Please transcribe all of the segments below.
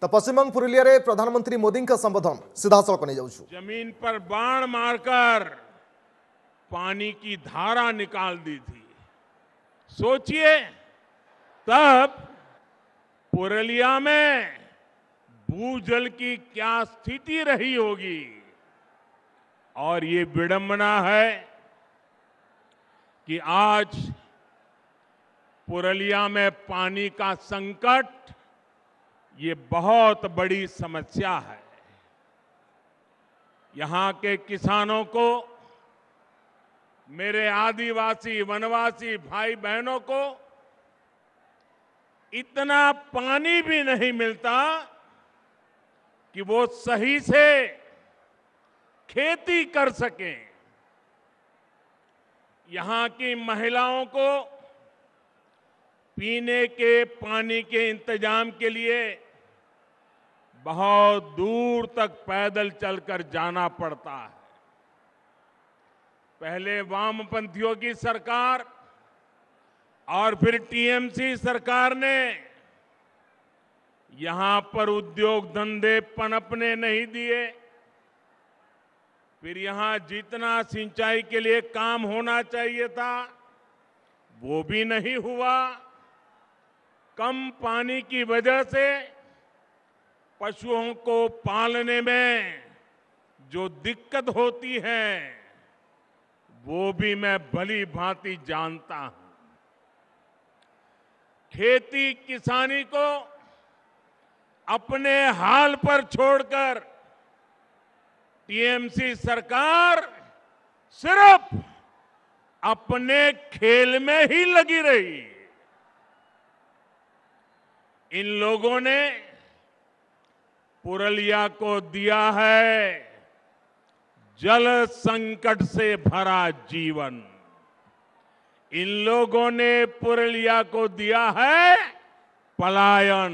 तो पश्चिमबंग पुरुलिया रे प्रधानमंत्री मोदी का संबोधन सीधा सड़क नहीं जाऊँ। जमीन पर बाण मारकर पानी की धारा निकाल दी थी। सोचिए तब पुरुलिया में भूजल की क्या स्थिति रही होगी। और ये विडंबना है कि आज पुरुलिया में पानी का संकट ये बहुत बड़ी समस्या है। यहां के किसानों को, मेरे आदिवासी वनवासी भाई बहनों को इतना पानी भी नहीं मिलता कि वो सही से खेती कर सकें। यहां की महिलाओं को पीने के पानी के इंतजाम के लिए बहुत दूर तक पैदल चलकर जाना पड़ता है। पहले वामपंथियों की सरकार और फिर टीएमसी सरकार ने यहां पर उद्योग धंधे पनपने नहीं दिए। फिर यहां जितना सिंचाई के लिए काम होना चाहिए था वो भी नहीं हुआ। कम पानी की वजह से पशुओं को पालने में जो दिक्कत होती है वो भी मैं भली भांति जानता हूं। खेती किसानी को अपने हाल पर छोड़कर टीएमसी सरकार सिर्फ अपने खेल में ही लगी रही। इन लोगों ने पुरुलिया को दिया है जल संकट से भरा जीवन। इन लोगों ने पुरुलिया को दिया है पलायन।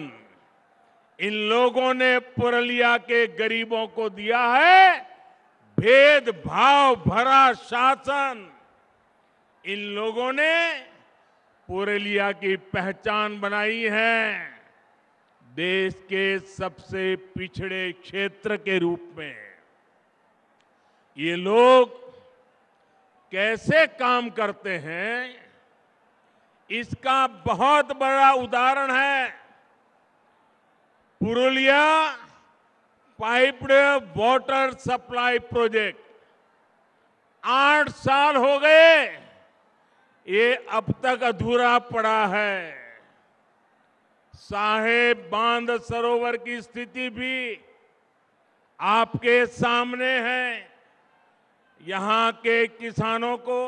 इन लोगों ने पुरुलिया के गरीबों को दिया है भेदभाव भरा शासन। इन लोगों ने पुरुलिया की पहचान बनाई है देश के सबसे पिछड़े क्षेत्र के रूप में। ये लोग कैसे काम करते हैं इसका बहुत बड़ा उदाहरण है Purulia piped water supply project. 8 साल हो गए ये अब तक अधूरा पड़ा है। साहेब बांध सरोवर की स्थिति भी आपके सामने है। यहां के किसानों को,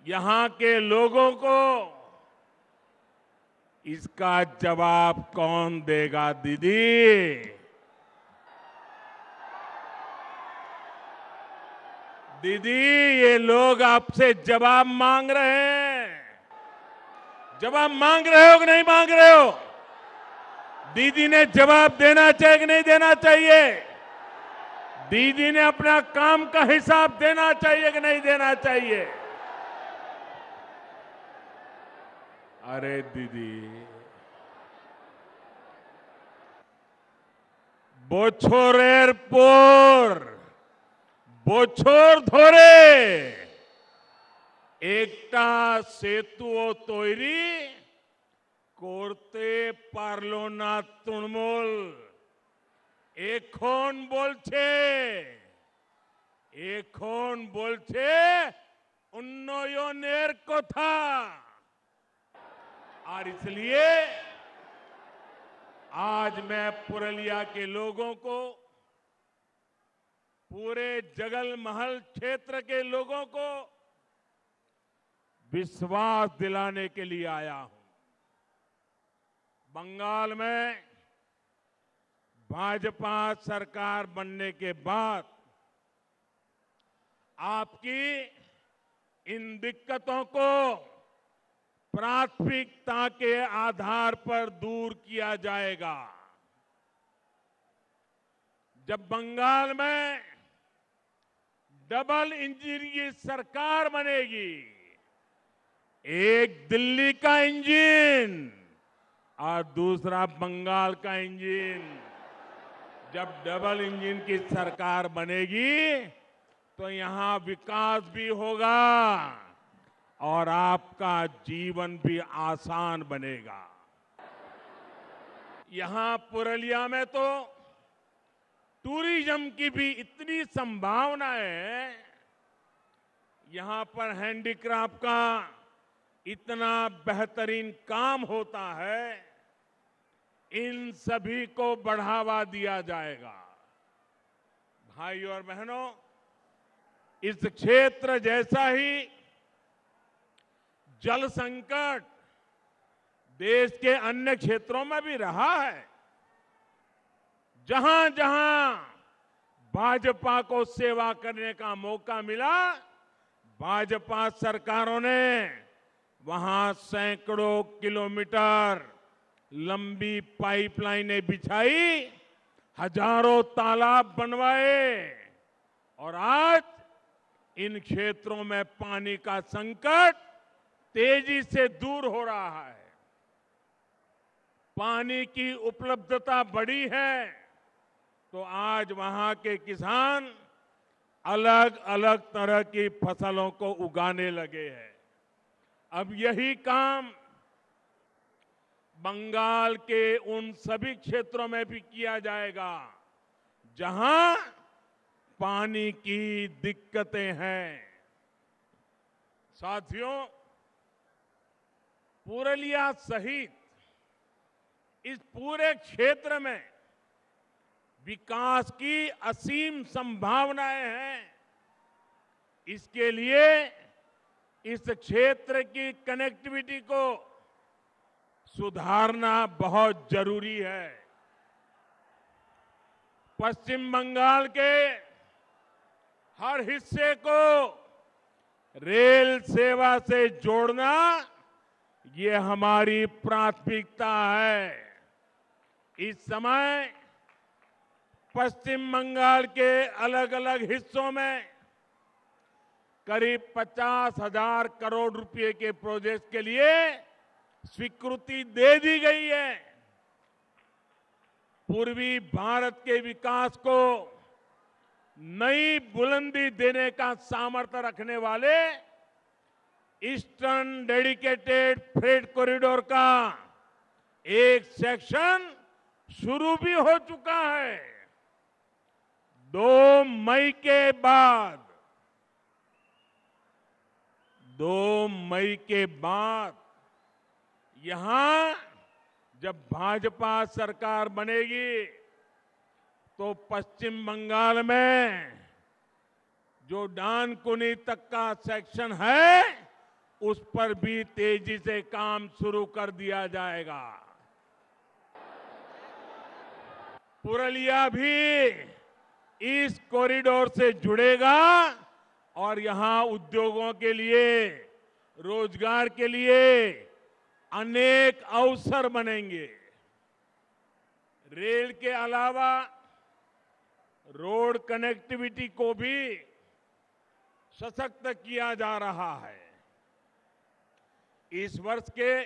यहां के लोगों को इसका जवाब कौन देगा दीदी? दीदी ये लोग आपसे जवाब मांग रहे हैं। जवाब मांग रहे हो कि नहीं मांग रहे हो? दीदी ने जवाब देना चाहिए कि नहीं देना चाहिए? दीदी ने अपना काम का हिसाब देना चाहिए कि नहीं देना चाहिए? अरे दीदी, बोछोरेर पोर बोछोर धोरे एकटा सेतुओ तैरी করতে পারলো না তৃণমূল। এখন বলছে উন্নয়নের কথা। और इसलिए आज मैं पुरुलिया के लोगों को, पूरे जगल महल क्षेत्र के लोगों को विश्वास दिलाने के लिए आया हूं। बंगाल में भाजपा सरकार बनने के बाद आपकी इन दिक्कतों को प्राथमिकता के आधार पर दूर किया जाएगा। जब बंगाल में डबल इंजन की सरकार बनेगी, एक दिल्ली का इंजन और दूसरा बंगाल का इंजन। जब डबल इंजन की सरकार बनेगी तो यहां विकास भी होगा और आपका जीवन भी आसान बनेगा। यहां पुरलिया में तो टूरिज्म की भी इतनी संभावना है, यहां पर हैंडीक्राफ्ट का इतना बेहतरीन काम होता है, इन सभी को बढ़ावा दिया जाएगा। भाई और बहनों, इस क्षेत्र जैसा ही जल संकट देश के अन्य क्षेत्रों में भी रहा है। जहां जहां भाजपा को सेवा करने का मौका मिला, भाजपा सरकारों ने वहां सैकड़ों किलोमीटर लंबी पाइपलाइनें बिछाई, हजारों तालाब बनवाए और आज इन क्षेत्रों में पानी का संकट तेजी से दूर हो रहा है। पानी की उपलब्धता बढ़ी है तो आज वहां के किसान अलग अलग तरह की फसलों को उगाने लगे हैं। अब यही काम बंगाल के उन सभी क्षेत्रों में भी किया जाएगा जहां पानी की दिक्कतें हैं। साथियों, पुरलिया सहित इस पूरे क्षेत्र में विकास की असीम संभावनाएं हैं। इसके लिए इस क्षेत्र की कनेक्टिविटी को सुधारना बहुत जरूरी है। पश्चिम बंगाल के हर हिस्से को रेल सेवा से जोड़ना ये हमारी प्राथमिकता है। इस समय पश्चिम बंगाल के अलग अलग हिस्सों में करीब 50,000 करोड़ रुपए के प्रोजेक्ट के लिए स्वीकृति दे दी गई है। पूर्वी भारत के विकास को नई बुलंदी देने का सामर्थ्य रखने वाले ईस्टर्न डेडिकेटेड फ्रेट कॉरिडोर का एक सेक्शन शुरू भी हो चुका है। 2 मई के बाद यहां जब भाजपा सरकार बनेगी तो पश्चिम बंगाल में जो डानकुनी तक का सेक्शन है उस पर भी तेजी से काम शुरू कर दिया जाएगा। पुरलिया भी इस कॉरिडोर से जुड़ेगा और यहां उद्योगों के लिए, रोजगार के लिए अनेक अवसर बनेंगे। रेल के अलावा रोड कनेक्टिविटी को भी सशक्त किया जा रहा है। इस वर्ष के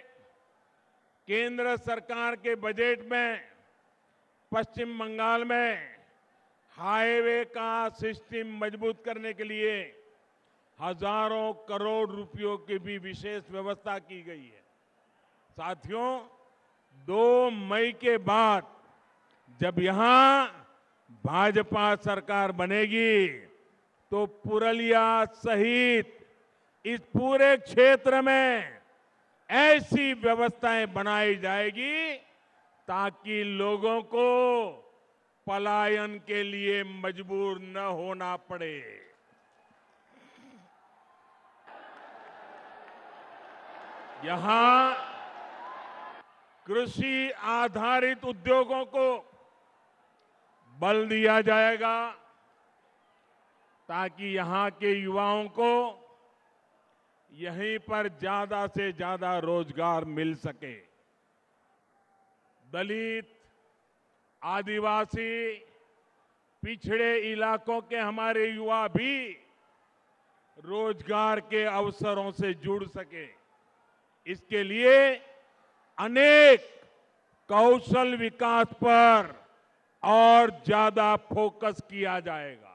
केंद्र सरकार के बजट में पश्चिम बंगाल में हाईवे का सिस्टम मजबूत करने के लिए हजारों करोड़ रुपयों की भी विशेष व्यवस्था की गई है। साथियों, 2 मई के बाद जब यहां भाजपा सरकार बनेगी तो पुरलिया सहित इस पूरे क्षेत्र में ऐसी व्यवस्थाएं बनाई जाएगी ताकि लोगों को पलायन के लिए मजबूर न होना पड़े। यहां कृषि आधारित उद्योगों को बल दिया जाएगा ताकि यहां के युवाओं को यहीं पर ज्यादा से ज्यादा रोजगार मिल सके। दलित, आदिवासी, पिछड़े इलाकों के हमारे युवा भी रोजगार के अवसरों से जुड़ सके, इसके लिए अनेक कौशल विकास पर और ज्यादा फोकस किया जाएगा।